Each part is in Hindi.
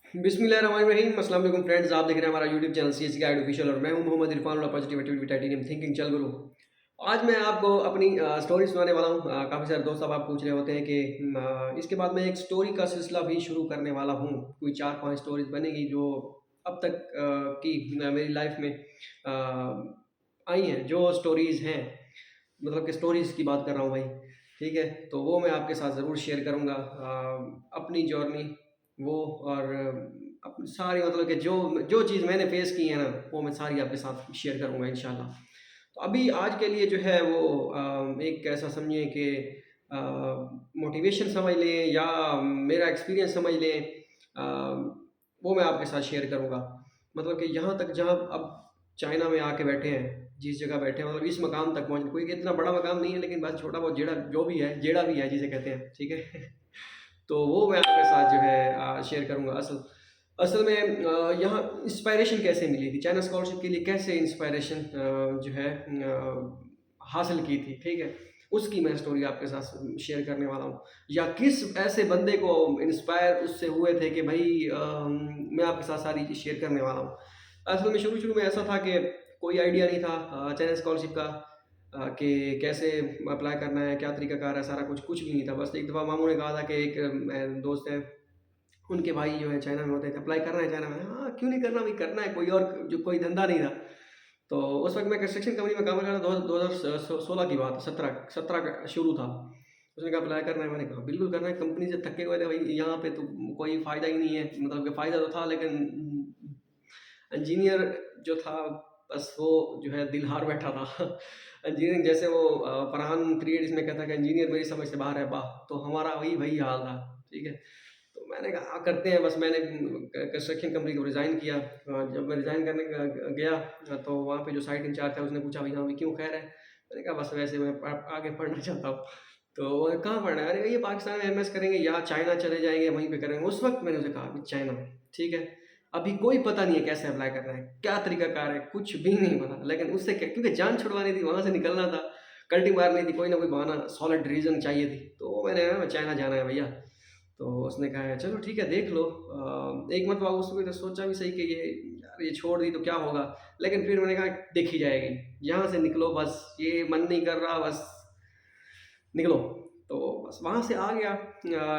बिस्मिल्लाहिर्रहमानिर्रहीम। अस्सलाम वालेकुम फ्रेंड्स, आप देख रहे हैं हमारा YouTube channel CS guide official और मैं हूं Mohammad Irfan positivity with titanium thinking. चल गुरु, आज मैं आपको अपनी स्टोरी सुनाने वाला हूं। काफ़ी सारे दोस्त अब आप पूछ रहे होते हैं कि इसके बाद मैं एक स्टोरी का सिलसिला भी शुरू करने वाला हूं। कोई 4-5 स्टोरीज बनेगी जो अब तक की मेरी लाइफ में आई हैं, जो स्टोरीज़ हैं, मतलब कि स्टोरीज़ की बात कर रहा हूँ भाई। ठीक है, तो वो मैं आपके साथ ज़रूर शेयर करूँगा, अपनी जर्नी वो, और अपनी सारी, मतलब कि जो जो चीज़ मैंने फेस की है ना, वो मैं सारी आपके साथ शेयर करूँगा इंशाल्लाह। तो अभी आज के लिए जो है वो एक ऐसा समझिए कि मोटिवेशन समझ लें या मेरा एक्सपीरियंस समझ लें। वो मैं आपके साथ शेयर करूँगा। मतलब कि यहाँ तक जहाँ अब चाइना में आके बैठे हैं, जिस जगह बैठे हैं, मतलब इस मकाम तक पहुँचे, कोई इतना बड़ा मकाम नहीं है, लेकिन बस छोटा बहुत जेड़ा जो भी है, जेड़ा भी है जिसे कहते हैं, ठीक है। तो वो मैं आपके साथ जो है शेयर करूँगा। असल असल में यहाँ इंस्पायरेशन कैसे मिली थी, चाइना स्कॉलरशिप के लिए कैसे इंस्पायरेशन जो है हासिल की थी, ठीक है। उसकी मैं स्टोरी आपके साथ शेयर करने वाला हूँ, या किस ऐसे बंदे को इंस्पायर उससे हुए थे कि भाई मैं आपके साथ सारी चीज़ शेयर करने वाला हूँ। असल में शुरू शुरू में ऐसा था कि कोई आइडिया नहीं था चाइना स्कॉलरशिप का, कि कैसे अप्लाई करना है, क्या तरीकाकार है, सारा कुछ कुछ भी नहीं था। बस एक दफ़ा मामू ने कहा था कि एक दोस्त है, उनके भाई जो है चाइना में होते थे, अप्लाई करना है चाइना में। हाँ, क्यों नहीं करना, भाई करना है, कोई और जो कोई धंधा नहीं था। तो उस वक्त मैं कंस्ट्रक्शन कंपनी में काम कर रहा था। 2016 की बात है, 17 का शुरू था। उसने कहा अप्लाई करना है, मैंने कहा बिल्कुल करना है। कंपनी से थके हुए थे भाई, यहाँ पे तो कोई फ़ायदा ही नहीं है, मतलब कि फ़ायदा तो था लेकिन इंजीनियर जो था, बस वो जो है दिल हार बैठा था। इंजीनियरिंग जैसे वो फरहान क्रिएट इसमें कहता है कि इंजीनियर मेरी समझ से बाहर है, वाह! तो हमारा वही वही हाल था, ठीक है। तो मैंने कहा हाँ, करते हैं। बस मैंने कंस्ट्रक्शन कंपनी को रिज़ाइन किया। जब मैं रिज़ाइन करने गया, तो वहाँ पे जो साइट इंचार्ज था उसने पूछा, भैया अभी क्यों, खैर है? मैंने कहा बस वैसे मैं आगे पढ़ना चाहता हूँ। तो वो कहाँ पढ़ना है? अरे भैया पाकिस्तान में एमएस करेंगे या चाइना चले जाएंगे, वहीं पे करेंगे। उस वक्त मैंने उसे कहा अभी चाइना, ठीक है। अभी कोई पता नहीं है कैसे अप्लाई करना है, क्या तरीकाकार है, कुछ भी नहीं पता। लेकिन उससे क्या, क्योंकि जान छुड़वानी थी, वहाँ से निकलना था, कल्टी मारनी थी, कोई ना कोई बहाना, सॉलिड रीज़न चाहिए थी। तो मैंने कहा चाइना जाना है भैया। तो उसने कहा है चलो ठीक है देख लो। एक मतलब उसमें तो सोचा भी सही कि ये यार ये छोड़ दी तो क्या होगा, लेकिन फिर मैंने कहा देखी जाएगी, यहाँ से निकलो, बस ये मन नहीं कर रहा, बस निकलो। तो बस वहाँ से आ गया।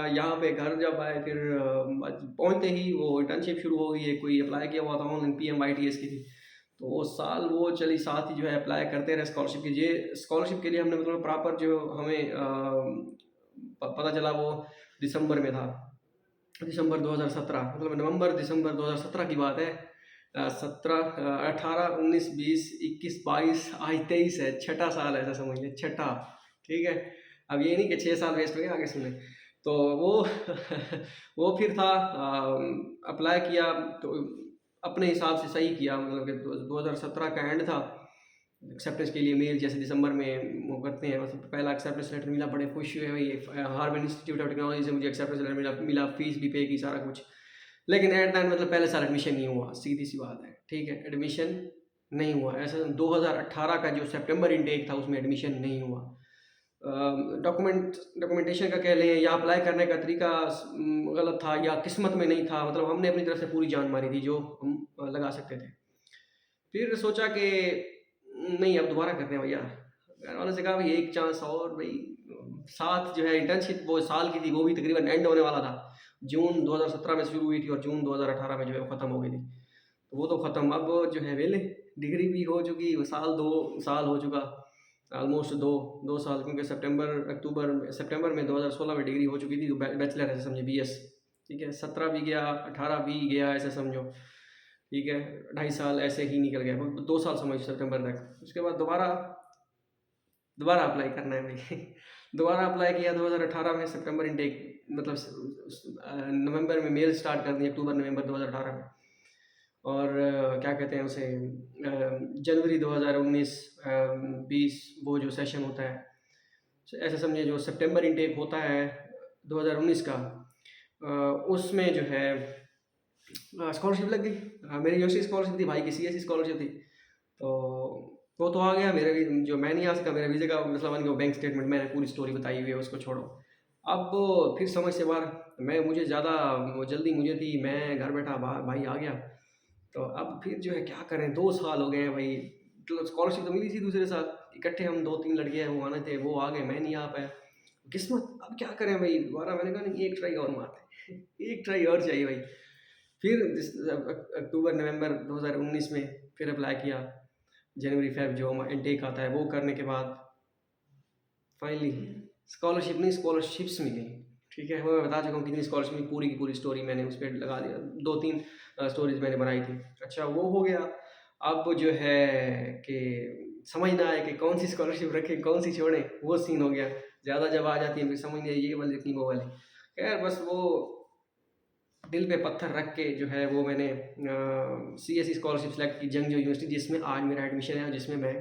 यहाँ पे घर जब आए, फिर पहुँचते ही वो इंटर्नशिप शुरू हो गई है। कोई अप्लाई किया हुआ था ऑनलाइन, PMITS की थी। तो वो साल वो चली, साथ ही जो है अप्लाई करते रहे स्कॉलरशिप के। ये स्कॉलरशिप के लिए हमने मतलब प्रॉपर जो हमें पता चला वो दिसंबर में था। दिसंबर 2017, मतलब नवंबर दिसंबर 2017 की बात है। 18 19 20 21 22, आज 23 है, छठा साल है, ऐसा समझ लीजिए, छठा। ठीक है, अब ये नहीं कि 6 साल वेस्ट हो गए, आगे सुने। तो वो वो फिर था, अप्लाई किया तो अपने हिसाब से सही किया, मतलब कि 2017 का एंड था। एक्सेप्टेंस के लिए मेल जैसे दिसंबर में वो करते हैं, मतलब पहला एक्सेप्टेंस लेटर मिला, बड़े खुश हुए भाई, हार्वर्ड इंस्टीट्यूट ऑफ टेक्नोलॉजी से मुझे एक्सेप्टेंस लेटर मिला, फीस भी पे की, सारा कुछ। लेकिन एट द एंड मतलब पहले साल एडमिशन नहीं हुआ, सीधी सी बात है, ठीक है, एडमिशन नहीं हुआ। ऐसा 2018 का जो सितंबर इनटेक था उसमें एडमिशन नहीं हुआ। डॉक्यूमेंटेशन का कह लें या अप्लाई करने का तरीका गलत था या किस्मत में नहीं था, मतलब हमने अपनी तरफ से पूरी जान मारी थी जो हम लगा सकते थे। फिर सोचा कि नहीं, अब दोबारा करते हैं भैया। घर वालों से कहा भाई एक चांस और भाई। साथ जो है इंटर्नशिप वो साल की थी, वो भी तकरीबन एंड होने वाला था। जून 2017 में शुरू हुई थी और जून 2018 में जो है वो ख़त्म हो गई थी। तो वो तो ख़त्म, अब जो है वेले, डिग्री भी हो चुकी, वो साल 2 साल हो चुका, ऑलमोस्ट दो 2 साल, क्योंकि सितंबर में 2016 में डिग्री हो चुकी थी। तो बैचलर ऐसे समझे, BS, ठीक है। 17 भी गया, 18 भी गया, ऐसे समझो, ठीक है। 2.5 साल ऐसे ही निकल गया, 2 साल समझ, सितंबर तक। उसके बाद दोबारा दोबारा अप्लाई करना है भाई। दोबारा अप्लाई किया 2018 में, सितंबर इनटेक, मतलब नवंबर में मेल स्टार्ट कर दी, अक्टूबर नवंबर 2018 में। और क्या कहते हैं उसे, जनवरी 2019 20 वो जो सेशन होता है, ऐसे समझिए जो सितंबर इनटेक होता है 2019 का, उसमें जो है स्कॉलरशिप लग गई। मेरी यूनिवर्सिटी स्कॉलरशिप थी, भाई की CSE स्कॉलरशिप थी। तो वो तो आ गया, मेरे भी जो मैं नहीं आ सका, मेरे वीज़े का मसला बन गया। बैंक स्टेटमेंट, मैंने पूरी स्टोरी बताई हुई है, उसको छोड़ो। अब फिर समझ से बाहर, मैं मुझे ज़्यादा वो जल्दी मुझे थी, मैं घर बैठा भाई आ गया। तो अब फिर जो है क्या करें, 2 साल हो गए हैं भाई, मतलब स्कॉलरशिप तो मिली थी दूसरे साल, इकट्ठे हम 2-3 लड़के हैं वो आने थे, वो आ गए, मैं नहीं आ पाया। किस्मत, अब क्या करें भाई, दोबारा मैंने कहा नहीं, एक ट्राई और मारते हैं एक ट्राई और चाहिए भाई। फिर अक्टूबर नवंबर 2019 में फिर अप्लाई किया, जनवरी फेब जो इनटेक आता है वो करने के बाद फाइनली स्कॉलरशिप नहीं, स्कॉलरशिप्स मिली। ठीक है, वो मैं बता चुका हूँ कितनी स्कॉलरशिप की पूरी की पूरी स्टोरी मैंने उस पर लगा दिया, 2-3 स्टोरीज मैंने बनाई थी। अच्छा वो हो गया। अब जो है कि समझ ना आए कि कौन सी स्कॉलरशिप रखें कौन सी छोड़ें, वो सीन हो गया। ज़्यादा जब आ जाती है फिर समझ नहीं, ये वाली रखनी वो वाली। खैर बस वो दिल पे पत्थर रख के जो है वो मैंने CSE स्कॉलरशिप सेलेक्ट की, जंगजो यूनिवर्सिटी, जिसमें आज मेरा एडमिशन है, जिसमें मैं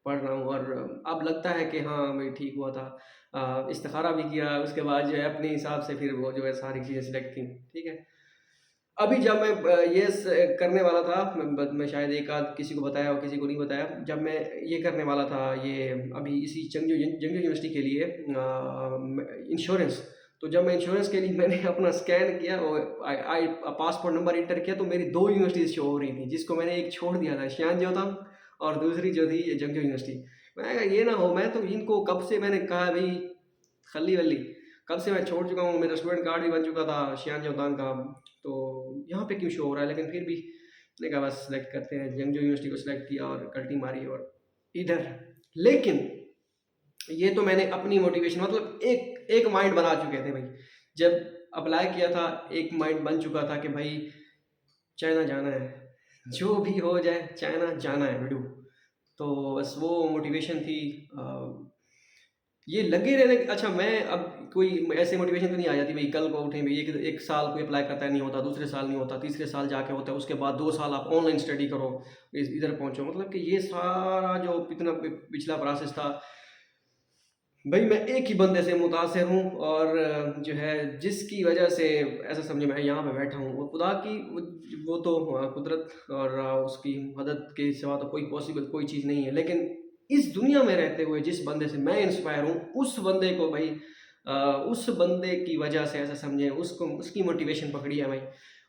पढ़ रहा हूँ। और अब लगता है कि हाँ भाई ठीक हुआ था। इस्तिखारा भी किया, उसके बाद जो है अपने हिसाब से फिर वो जो है सारी चीज़ें सिलेक्ट की। ठीक है, अभी जब मैं करने वाला था, मैं शायद एक आध किसी को बताया और किसी को नहीं बताया, जब मैं ये करने वाला था, ये अभी इसी जंगजो यूनिवर्सिटी के लिए इंश्योरेंस। तो जब मैं इंश्योरेंस के लिए मैंने अपना स्कैन किया और आई पासपोर्ट नंबर इंटर किया, तो मेरी 2 यूनिवर्सिटीज़ शो हो रही थी, जिसको मैंने एक छोड़ दिया था, शियान जोतांग, और दूसरी जो थी ये जंगजो यूनिवर्सिटी। मैं कहा ये ना हो, मैं तो इनको कब से मैंने कहा भाई खल्ली वल्ली, कब से मैं छोड़ चुका हूँ, मेरा स्टूडेंट कार्ड भी बन चुका था शियान जोतांग का, तो यहाँ पे क्यों शो हो रहा है। लेकिन फिर भी मैंने कहा बस सेलेक्ट करते हैं, जंगजो यूनिवर्सिटी को सिलेक्ट किया और कल्टी मारी और इधर। लेकिन ये तो मैंने अपनी मोटिवेशन, मतलब एक एक माइंड बना चुके थे भाई, जब अप्लाई किया था एक माइंड बन चुका था कि भाई चाइना जाना है, जो भी हो जाए चाइना जाना है बेटू। तो बस वो मोटिवेशन थी। ये लगे रहने, अच्छा मैं अब कोई ऐसे मोटिवेशन तो नहीं आ जाती भाई कल को उठें भाई एक साल कोई अप्लाई करता है नहीं होता, दूसरे साल नहीं होता, तीसरे साल जाके होता है, उसके बाद 2 साल आप ऑनलाइन स्टडी करो, इधर पहुंचो। मतलब कि ये सारा जो इतना पिछला प्रोसेस था भाई, मैं एक ही बंदे से मुतासिर हूँ, और जो है जिसकी वजह से ऐसा समझे मैं यहाँ पे बैठा हूँ, वो खुदा की वो तो कुदरत और उसकी मदद के सिवा तो कोई पॉसिबल कोई चीज़ नहीं है। लेकिन इस दुनिया में रहते हुए जिस बंदे से मैं इंस्पायर हूँ, उस बंदे को भाई उस बंदे की वजह से ऐसा समझे, उसको उसकी मोटिवेशन पकड़ी है भाई।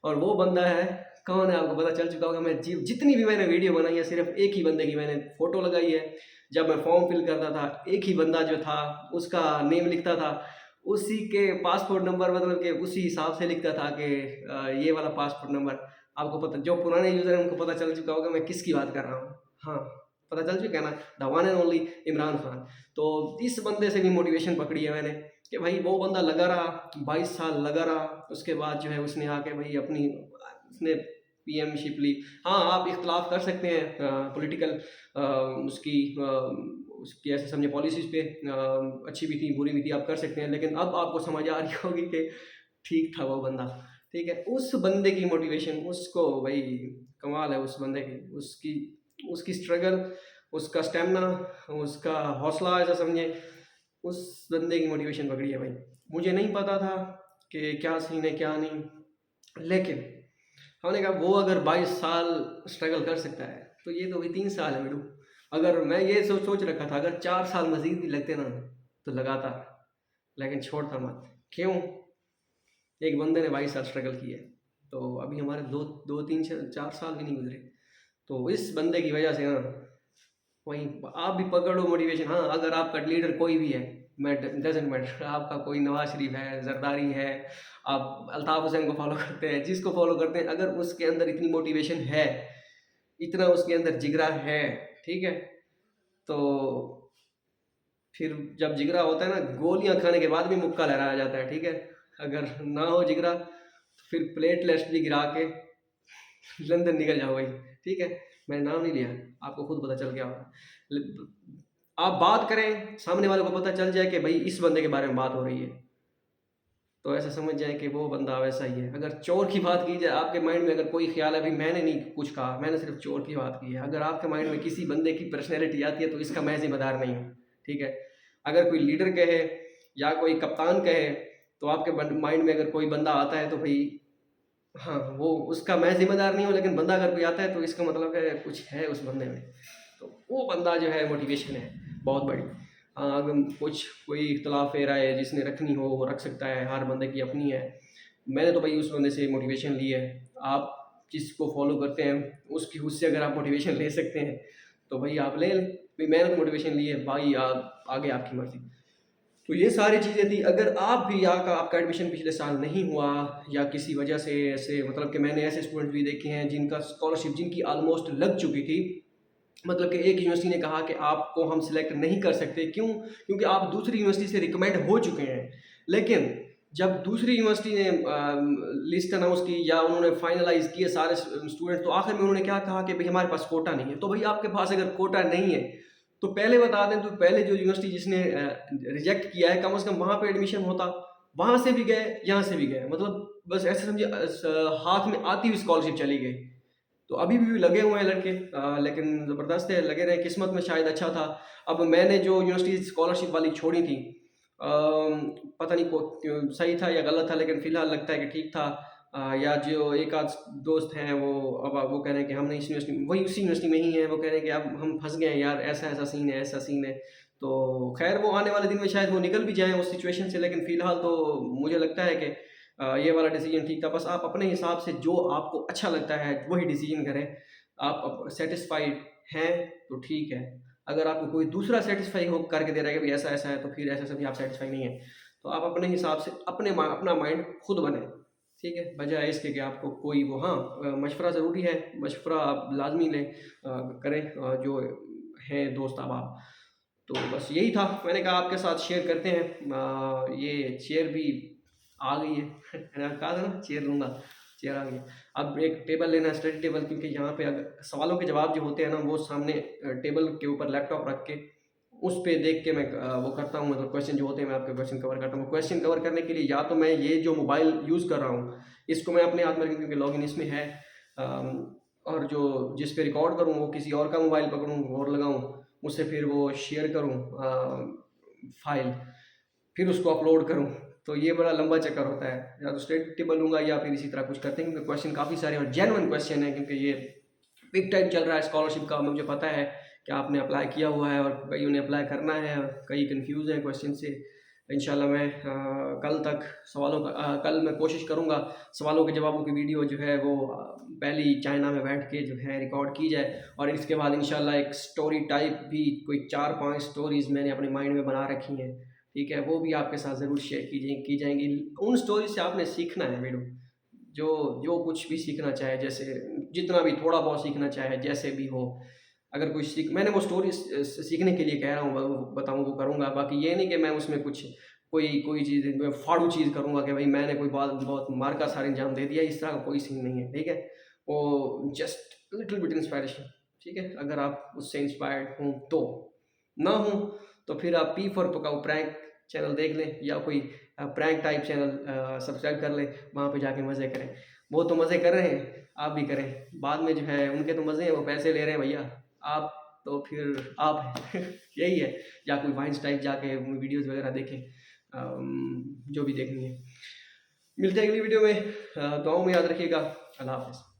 और वो बंदा है, कौन है आपको पता चल चुका होगा। मैं जितनी भी मैंने वीडियो बनाई है, सिर्फ एक ही बंदे की मैंने फ़ोटो लगाई है। जब मैं फॉर्म फिल करता था, एक ही बंदा जो था उसका नेम लिखता था, उसी के पासपोर्ट नंबर, मतलब कि उसी हिसाब से लिखता था कि ये वाला पासपोर्ट नंबर। आपको पता, जो पुराने यूज़र हैं उनको पता चल चुका होगा मैं किसकी बात कर रहा हूँ। हाँ, पता चल चुका है ना, the one and only Imran Khan. तो इस बंदे से भी मोटिवेशन पकड़ी है मैंने कि भाई वो बंदा लगा रहा, 22 साल लगा रहा, उसके बाद जो है उसने आके भाई अपनी उसने पीएमशिप ली। हाँ, आप इख्तलाफ कर सकते हैं पॉलिटिकल उसकी उसकी ऐसे समझे पॉलिसीज़ पे, अच्छी भी थी बुरी भी थी, आप कर सकते हैं। लेकिन अब आपको समझ आ रही होगी कि ठीक था वो बंदा। ठीक है, उस बंदे की मोटिवेशन, उसको भाई कमाल है उस बंदे की, उसकी उसकी स्ट्रगल, उसका स्टेमिना, उसका हौसला, ऐसा समझे उस बंदे की मोटिवेशन पकड़ी है भाई। मुझे नहीं पता था कि क्या सीन है क्या नहीं, लेकिन हमने कहा वो अगर 22 साल स्ट्रगल कर सकता है, तो ये तो भाई 3 साल है बेटू। अगर मैं ये सोच रखा था अगर 4 साल मजीद भी लगते ना, तो लगातार, लेकिन छोड़ता मत। क्यों? एक बंदे ने 22 साल स्ट्रगल किया है, तो अभी हमारे दो तीन 4 साल भी नहीं गुजरे। तो इस बंदे की वजह से ना, वहीं आप भी पकड़ो मोटिवेशन। हाँ, अगर आपका लीडर कोई भी है, डजेंट मैटर, आपका कोई नवाज शरीफ है, जरदारी है, आप अल्ताफ हुसैन को फॉलो करते हैं, जिसको फॉलो करते हैं, अगर उसके अंदर इतनी मोटिवेशन है, इतना उसके अंदर जिगरा है, ठीक है, तो फिर जब जिगरा होता है ना, गोलियां खाने के बाद भी मुक्का लहराया जाता है। ठीक है, अगर ना हो जिगरा तो फिर प्लेटलेट्स भी गिरा के लंदन निकल जाओ भाई। ठीक है, मैंने नाम नहीं लिया, आपको खुद पता चल गया होगा। आप बात करें, सामने वाले को पता चल जाए कि भाई इस बंदे के बारे में बात हो रही है, तो ऐसा समझ जाए कि वो बंदा वैसा ही है। अगर चोर की बात की जाए, आपके माइंड में अगर कोई ख्याल है, अभी मैंने नहीं कुछ कहा, मैंने सिर्फ चोर की बात की है, अगर आपके माइंड में किसी बंदे की पर्सनैलिटी आती है, तो इसका मैं जिम्मेदार नहीं हूँ। ठीक है, अगर कोई लीडर कहे या कोई कप्तान कहे, तो आपके माइंड में अगर कोई बंदा आता है, तो भाई हाँ, वो उसका मैं ज़िम्मेदार नहीं हूँ। लेकिन बंदा अगर कोई आता है, तो इसका मतलब है कुछ है उस बंदे में। तो वो बंदा जो है मोटिवेशन है बहुत बड़ी। अगर कुछ कोई इख्तलाफ राय है जिसने रखनी हो वो रख सकता है, हर बंदे की अपनी है। मैंने तो भाई उस बंदे से मोटिवेशन ली है। आप जिसको फॉलो करते हैं उसकी उससे अगर आप मोटिवेशन ले सकते हैं तो भाई आप ले लें। भाई मैंने तो मोटिवेशन ली है, भाई आप आगे आपकी मर्ज़ी। तो ये सारी चीज़ें थी। अगर आप भी यहाँ का आपका एडमिशन पिछले साल नहीं हुआ या किसी वजह से ऐसे, मतलब कि मैंने ऐसे स्टूडेंट भी देखे हैं जिनका स्कॉलरशिप जिनकी ऑलमोस्ट लग चुकी थी, मतलब कि एक यूनिवर्सिटी ने कहा कि आपको हम सिलेक्ट नहीं कर सकते, क्यों? क्योंकि आप दूसरी यूनिवर्सिटी से रिकमेंड हो चुके हैं। लेकिन जब दूसरी यूनिवर्सिटी ने लिस्ट अनाउंस की या उन्होंने फाइनलाइज किए सारे स्टूडेंट, तो आखिर में उन्होंने क्या कहा कि भाई हमारे पास कोटा नहीं है। तो भाई आपके पास अगर कोटा नहीं है तो पहले बता दें, तो पहले जो यूनिवर्सिटी जिसने रिजेक्ट किया है कम से कम वहाँ पे एडमिशन होता। वहाँ से भी गए, यहाँ से भी गए, मतलब बस ऐसे समझिए हाथ में आती हुई स्कॉलरशिप चली गई। तो अभी भी लगे हुए हैं लड़के, लेकिन ज़बरदस्त है, लगे रहे, किस्मत में शायद अच्छा था। अब मैंने जो यूनिवर्सिटी स्कॉलरशिप वाली छोड़ी थी, पता नहीं क्यों सही था या गलत था, लेकिन फ़िलहाल लगता है कि ठीक था। या जो एक आध दोस्त हैं वो अब वो कह रहे हैं कि हम नहीं इस यूनिवर्सिटी, वही उसी यूनिवर्सिटी में ही हैं, वो कह रहे हैं कि अब हम फँस गए हैं यार, ऐसा-ऐसा सीन है, ऐसा सीन है। तो ख़ैर वो आने वाले दिन में शायद वो निकल भी जाएँ उस सिचुएशन से, लेकिन फ़िलहाल तो मुझे लगता है कि ये वाला डिसीजन ठीक था। बस आप अपने हिसाब से जो आपको अच्छा लगता है वही डिसीजन करें। आप सैटिस्फाइड हैं तो ठीक है। अगर आपको कोई दूसरा सैटिस्फाई हो करके दे रहा है कि भाई ऐसा-ऐसा है, तो फिर ऐसे से भी आप सैटिस्फाई नहीं हैं। तो आप अपने हिसाब से अपना माइंड खुद बनाएँ, ठीक है? बजाए इसके कि आपको कोई वो, हाँ, मशवरा ज़रूरी है, मशवरा आप लाज़मी लें, करें, जो हैं दोस्त अहबाब। तो बस यही था, मैंने कहा आपके साथ शेयर करते हैं। ये चेयर भी आ गई है मैंने कहा था ना चेयर लूँगा, चेयर आ गई है। अब एक टेबल लेना है, स्टडी टेबल, क्योंकि यहाँ पे अगर सवालों के जवाब जो होते हैं ना वो सामने टेबल के ऊपर लैपटॉप रख के उस पे देख के मैं वो करता हूँ, मतलब क्वेश्चन जो होते हैं मैं आपके क्वेश्चन कवर करता हूँ। क्वेश्चन कवर करने के लिए या तो मैं ये जो मोबाइल यूज़ कर रहा हूँ इसको मैं अपने हाथ में रखूँ क्योंकि लॉगिन इसमें है, और जो जिस पे रिकॉर्ड करूँ वो किसी और का मोबाइल पकड़ूँ और लगाऊँ, उससे फिर वो शेयर करूँ फाइल, फिर उसको अपलोड करूँ। तो ये बड़ा लंबा चक्कर होता है। या तो स्टेट टेबल लूँगा या फिर इसी तरह कुछ करते हैं, क्योंकि क्वेश्चन काफ़ी सारे और जेन्युइन क्वेश्चन है, क्योंकि ये बिग टाइम चल रहा है स्कॉलरशिप का। मुझे पता है कि आपने अप्लाई किया हुआ है और कईयों ने अप्लाई करना है और कई कन्फ्यूज़ हैं क्वेश्चन से। इंशाल्लाह मैं कल तक कल मैं कोशिश करूँगा सवालों के जवाबों की वीडियो जो है वो पहली चाइना में बैठ के जो है रिकॉर्ड की जाए, और इसके बाद इंशाल्लाह एक स्टोरी टाइप भी कोई 4-5 स्टोरीज़ मैंने अपने माइंड में बना रखी हैं, ठीक है? वो भी आपके साथ ज़रूर शेयर की जाएँगी। उन स्टोरी से आपने सीखना है बेटो, जो जो कुछ भी सीखना चाहे, जैसे जितना भी थोड़ा बहुत सीखना चाहे, जैसे भी हो। अगर कोई मैंने वो स्टोरी सीखने के लिए कह रहा हूँ, वो बताऊँ वो करूँगा। बाकी ये नहीं कि मैं उसमें कुछ कोई कोई चीज़ मैं फाड़ू चीज़ करूँगा कि भाई मैंने कोई बहुत मार का सार अंजाम दे दिया, इस तरह का कोई सीन नहीं है, ठीक है? वो जस्ट लिटिल बिट इंस्पायरेशन, ठीक है? अगर आप उससे इंस्पायर्ड हों तो। ना हों तो फिर आप पी फॉर पकाओ प्रैंक चैनल देख लें, या कोई प्रैंक टाइप चैनल सब्सक्राइब कर लें, वहाँ पे जाके मज़े करें। वो तो मज़े कर रहे हैं, आप भी करें। बाद में जो है उनके तो मज़े हैं, वो पैसे ले रहे हैं भैया, आप तो फिर आप हैं यही है। या कोई वाइन्स टाइप जाके वीडियोज़ वगैरह देखें, जो भी देखनी है। मिलते हैं अगली वीडियो में, दुआओं में याद रखिएगा। अल्लाह हाफ़िज़।